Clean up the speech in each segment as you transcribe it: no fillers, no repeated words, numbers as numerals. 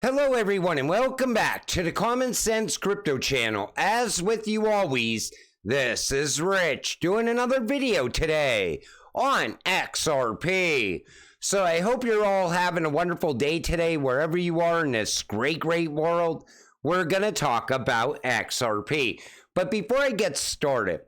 Hello everyone and welcome back to the Common Sense Crypto channel. As with you always, this is Rich doing another video today on XRP. So I hope you're all having a wonderful day today wherever you are in this great world. We're going to talk about XRP. But before I get started,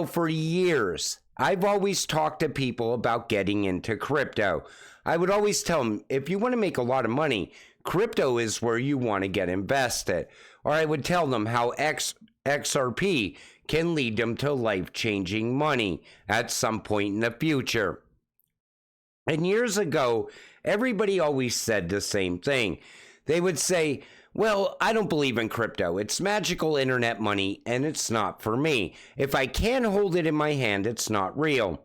for years, I've always talked to people about getting into crypto. I would always tell them, if you want to make a lot of money, crypto is where you want to get invested. Or I would tell them how XRP can lead them to life-changing money at some point in the future. And years ago, everybody always said the same thing. They would say, well, I don't believe in crypto. It's magical internet money, and it's not for me. If I can't hold it in my hand, it's not real.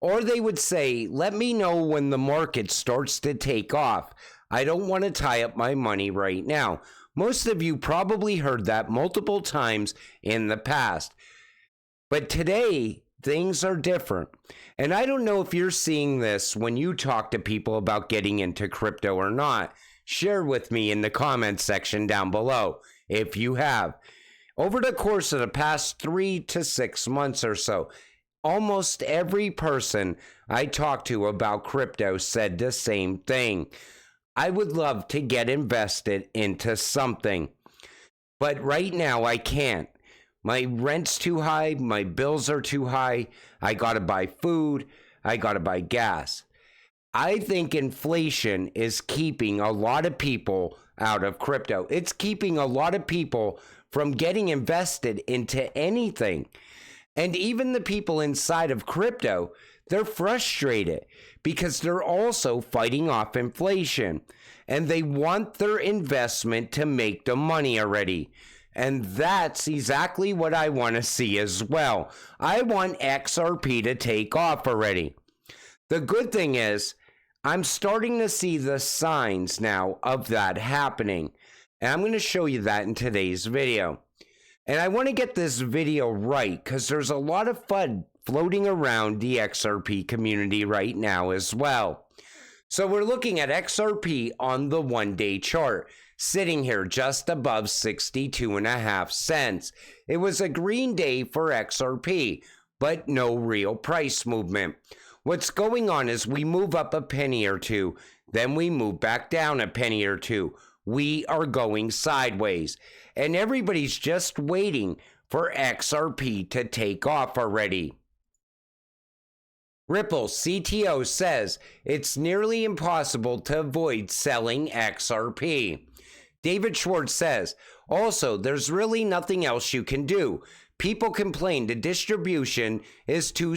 Or they would say, let me know when the market starts to take off. I don't want to tie up my money right now. Most of you probably heard that multiple times in the past. But today, things are different. And I don't know if you're seeing this when you talk to people about getting into crypto or not. Share with me in the comments section down below if you have. Over the course of the past 3 to 6 months or so, almost every person I talked to about crypto said the same thing. I would love to get invested into something, but right now I can't. My rent's too high, my bills are too high, I gotta buy food, I gotta buy gas. I think inflation is keeping a lot of people out of crypto. It's keeping a lot of people from getting invested into anything. And even the people inside of crypto, they're frustrated because they're also fighting off inflation and they want their investment to make the money already. And that's exactly what I want to see as well. I want XRP to take off already. The good thing is, I'm starting to see the signs now of that happening. And I'm going to show you that in today's video. And I want to get this video right because there's a lot of FUD floating around the XRP community right now as well. So we're looking at XRP on the one-day chart, sitting here just above 62.5 cents. It was a green day for XRP, but no real price movement. What's going on is we move up a penny or two, then we move back down a penny or two. We are going sideways, and everybody's just waiting for XRP to take off already. Ripple CTO says it's nearly impossible to avoid selling XRP. David Schwartz says, also, there's really nothing else you can do. People complain the distribution is too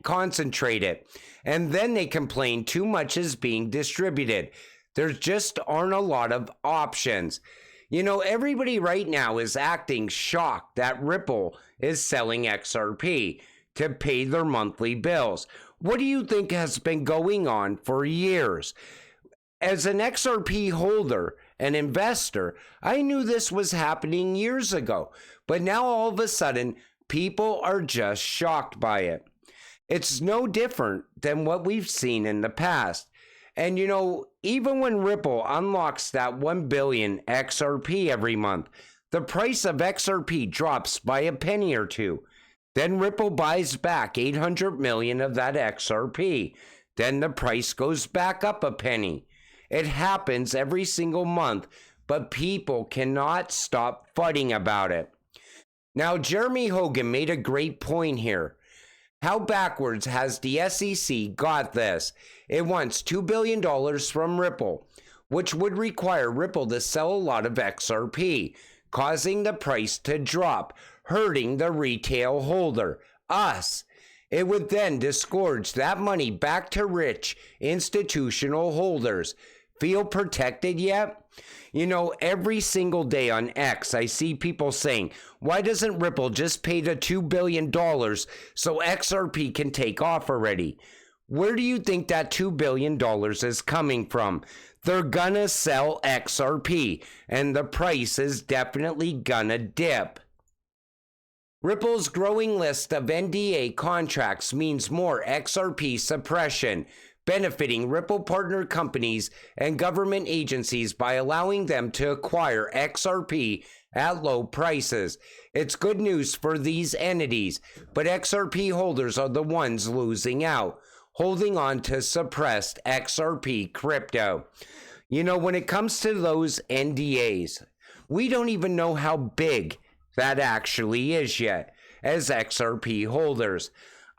concentrated, and then they complain too much is being distributed. There just aren't a lot of options. Everybody right now is acting shocked that Ripple is selling XRP to pay their monthly bills. What do you think has been going on for years? As an XRP holder, an investor, I knew this was happening years ago, but now all of a sudden, people are just shocked by it. It's no different than what we've seen in the past. And even when Ripple unlocks that 1 billion XRP every month, the price of XRP drops by a penny or two. Then Ripple buys back 800 million of that XRP. Then the price goes back up a penny. It happens every single month, but people cannot stop fighting about it. Now, Jeremy Hogan made a great point here. How backwards has the SEC got this? It wants $2 billion from Ripple, which would require Ripple to sell a lot of XRP, causing the price to drop, hurting the retail holder, us. It would then disgorge that money back to rich institutional holders. Feel protected yet? Every single day on X, I see people saying, why doesn't Ripple just pay the $2 billion so XRP can take off already? Where do you think that $2 billion is coming from? They're gonna sell XRP, and the price is definitely gonna dip. Ripple's growing list of NDA contracts means more XRP suppression. benefiting Ripple partner companies and government agencies by allowing them to acquire XRP at low prices. It's good news for these entities, but XRP holders are the ones losing out, holding on to suppressed XRP crypto. You know, when it comes to those NDAs, we don't even know how big that actually is yet as XRP holders.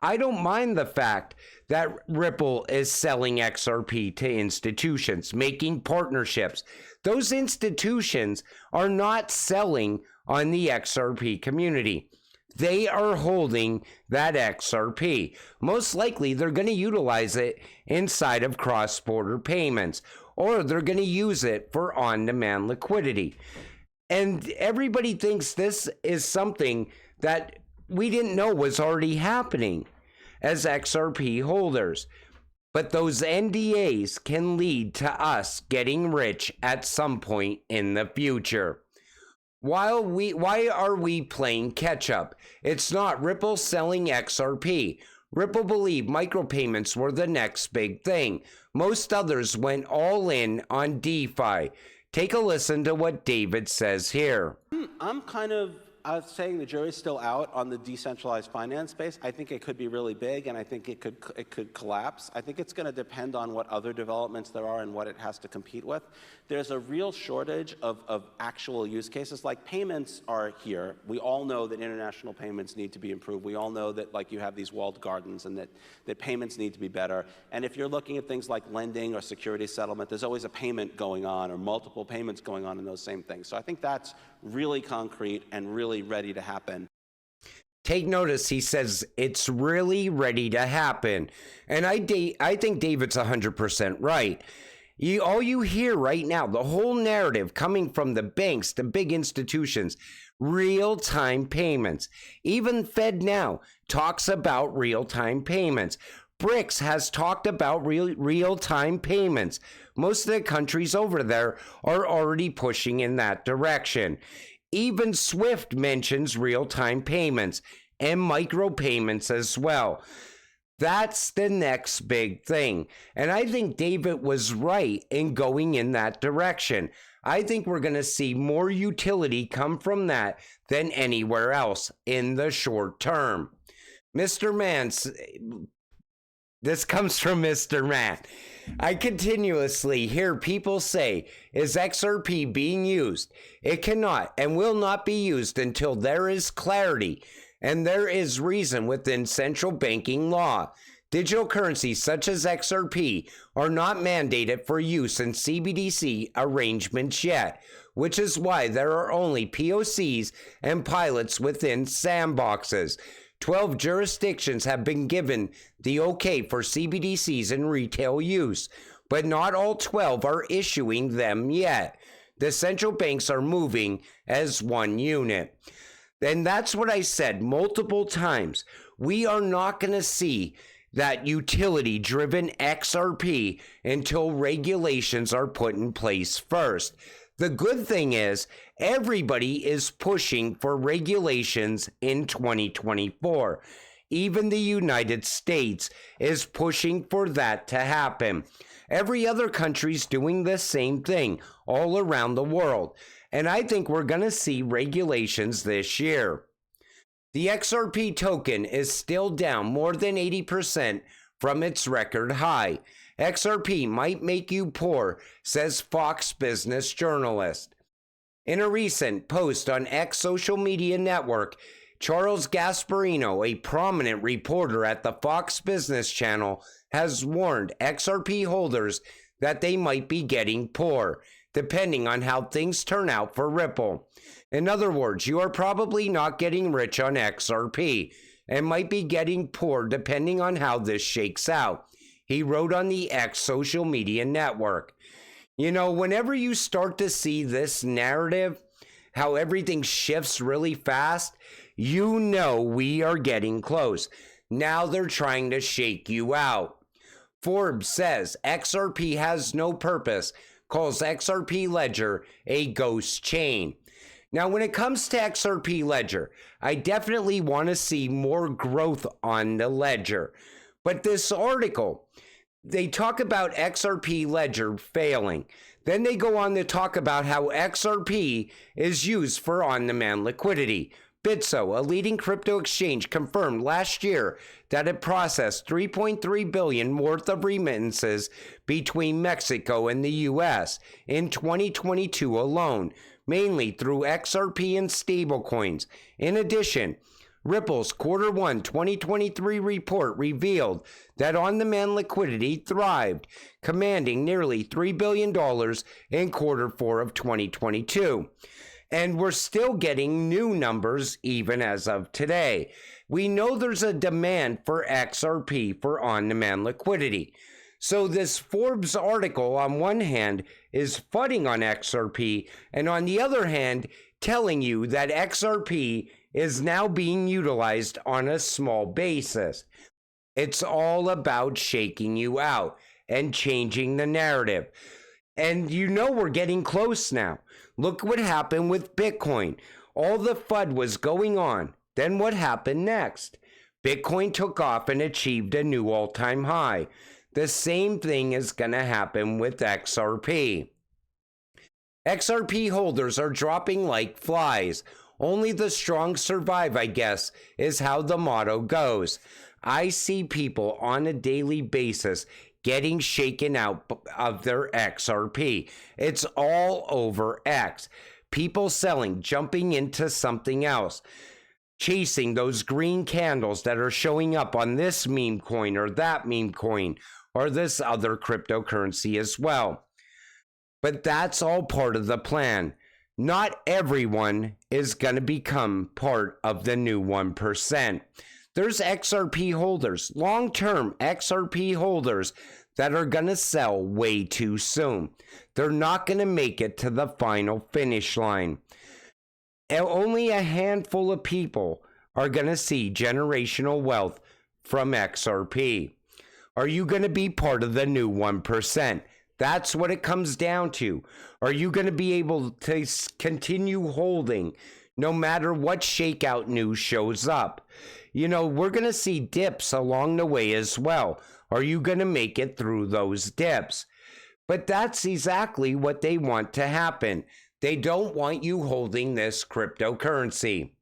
I don't mind the fact that Ripple is selling XRP to institutions, making partnerships. Those institutions are not selling on the XRP community. They are holding that XRP. Most likely, they're going to utilize it inside of cross-border payments, or they're going to use it for on-demand liquidity. And everybody thinks this is something that we didn't know was already happening as XRP holders. But those NDAs can lead to us getting rich at some point in the future. Why are we playing catch up? It's not Ripple selling XRP. Ripple believed micropayments were the next big thing. Most others went all in on DeFi. Take a listen to what David says here. I'm kind of saying the jury's still out on the decentralized finance space. I think it could be really big, and I think it could collapse. I think it's going to depend on what other developments there are and what it has to compete with. There's a real shortage of actual use cases. Like, payments are here. We all know that international payments need to be improved. We all know that, like, you have these walled gardens and that payments need to be better. And if you're looking at things like lending or security settlement, there's always a payment going on or multiple payments going on in those same things. So I think that's really concrete and really ready to happen. Take notice, he says it's really ready to happen. And I think David's 100% right. All you hear right now, the whole narrative coming from the banks, the big institutions, real-time payments. Even FedNow talks about real-time payments. BRICS has talked about real-time payments. Most of the countries over there are already pushing in that direction. Even SWIFT mentions real-time payments and micropayments as well. That's the next big thing. And I think David was right in going in that direction. I think we're going to see more utility come from that than anywhere else in the short term. Mr. Mance, this comes from Mr. Matt. I continuously hear people say, is XRP being used? It cannot and will not be used until there is clarity and there is reason within central banking law. Digital currencies such as XRP are not mandated for use in CBDC arrangements yet, which is why there are only POCs and pilots within sandboxes. 12 jurisdictions have been given the okay for CBDCs in retail use, but not all 12 are issuing them yet. The central banks are moving as one unit. And that's what I said multiple times. We are not going to see that utility-driven XRP until regulations are put in place first. The good thing is everybody is pushing for regulations in 2024. Even the United States is pushing for that to happen. Every other country's doing the same thing all around the world. And I think we're going to see regulations this year. The XRP token is still down more than 80% from its record high. XRP might make you poor, says Fox Business journalist. In a recent post on X social media network, Charles Gasparino, a prominent reporter at the Fox Business channel, has warned XRP holders that they might be getting poor, depending on how things turn out for Ripple. In other words, you are probably not getting rich on XRP and might be getting poor depending on how this shakes out, he wrote on the X social media network. You know, whenever you start to see this narrative, how everything shifts really fast, you know we are getting close. Now they're trying to shake you out. Forbes says XRP has no purpose, calls XRP Ledger a ghost chain. Now, when it comes to XRP Ledger, I definitely want to see more growth on the ledger. But this article, They talk about XRP ledger failing. Then they go on to talk about how XRP is used for on-demand liquidity. Bitso, a leading crypto exchange, confirmed last year that it processed $3.3 billion worth of remittances between Mexico and the U.S. in 2022 alone, mainly through XRP and stablecoins. In addition, Ripple's Q1 2023 report revealed that on-demand liquidity thrived, commanding nearly $3 billion in Q4 of 2022. And we're still getting new numbers even as of today. We know there's a demand for XRP for on-demand liquidity. So this Forbes article on one hand is fudding on XRP, and on the other hand telling you that XRP is now being utilized on a small basis. It's all about shaking you out and changing the narrative. And you know we're getting close now. Look what happened with Bitcoin. All the FUD was going on. Then what happened next? Bitcoin took off and achieved a new all-time high. The same thing is going to happen with XRP. XRP holders are dropping like flies. Only the strong survive, I guess, is how the motto goes. I see people on a daily basis getting shaken out of their XRP. It's all over X. People selling, jumping into something else, chasing those green candles that are showing up on this meme coin or that meme coin or this other cryptocurrency as well. But that's all part of the plan. Not everyone is going to become part of the new 1%. There's XRP holders, long-term XRP holders, that are going to sell way too soon. They're not going to make it to the final finish line. And only a handful of people are going to see generational wealth from XRP. Are you going to be part of the new 1%? That's what it comes down to. Are you going to be able to continue holding no matter what shakeout news shows up? You know, we're going to see dips along the way as well. Are you going to make it through those dips? But that's exactly what they want to happen. They don't want you holding this cryptocurrency.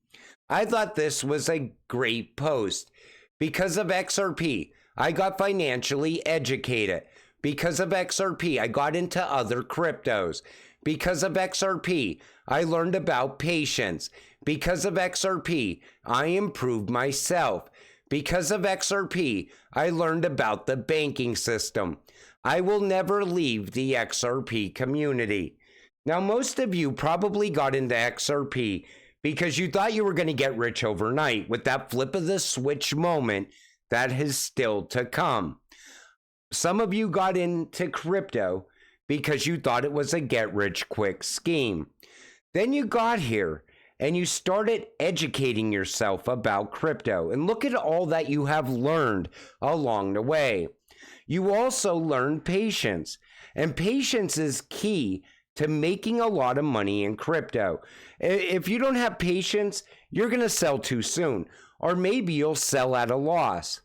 I thought this was a great post. Because of XRP, I got financially educated. Because of XRP, I got into other cryptos. Because of XRP, I learned about patience. Because of XRP, I improved myself. Because of XRP, I learned about the banking system. I will never leave the XRP community. Now, most of you probably got into XRP because you thought you were going to get rich overnight with that flip of the switch moment that is still to come. Some of you got into crypto because you thought it was a get-rich-quick scheme. Then you got here and you started educating yourself about crypto. And look at all that you have learned along the way. You also learned patience. And patience is key to making a lot of money in crypto. If you don't have patience, you're going to sell too soon. Or maybe you'll sell at a loss.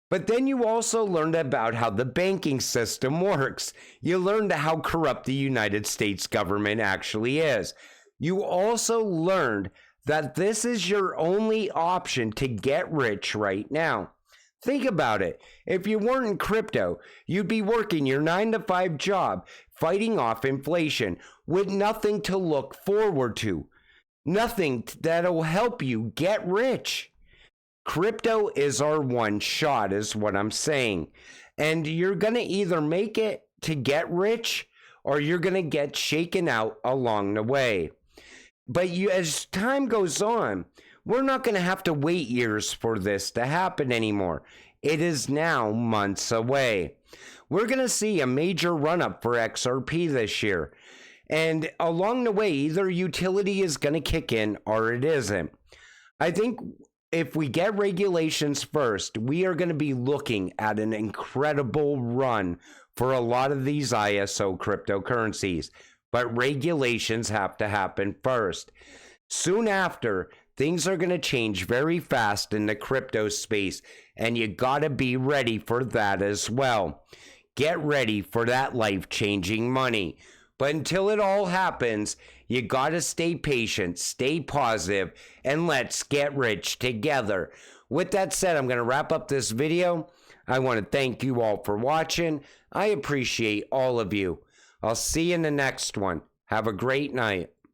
But then you also learned about how the banking system works. You learned how corrupt the United States government actually is. You also learned that this is your only option to get rich right now. Think about it. If you weren't in crypto, you'd be working your 9-to-5 job, fighting off inflation, with nothing to look forward to. Nothing that'll help you get rich. Crypto is our one shot, is what I'm saying. And you're going to either make it to get rich or you're going to get shaken out along the way. But as time goes on, we're not going to have to wait years for this to happen anymore. It is now months away. We're going to see a major run-up for XRP this year. And along the way, either utility is going to kick in or it isn't. I think if we get regulations first, we are going to be looking at an incredible run for a lot of these ISO cryptocurrencies. But regulations have to happen first. Soon after, Things are going to change very fast in the crypto space, and you got to be ready for that as well. Get ready for that life-changing money. But until it all happens, you got to stay patient, stay positive, and let's get rich together. With that said, I'm going to wrap up this video. I want to thank you all for watching. I appreciate all of you. I'll see you in the next one. Have a great night.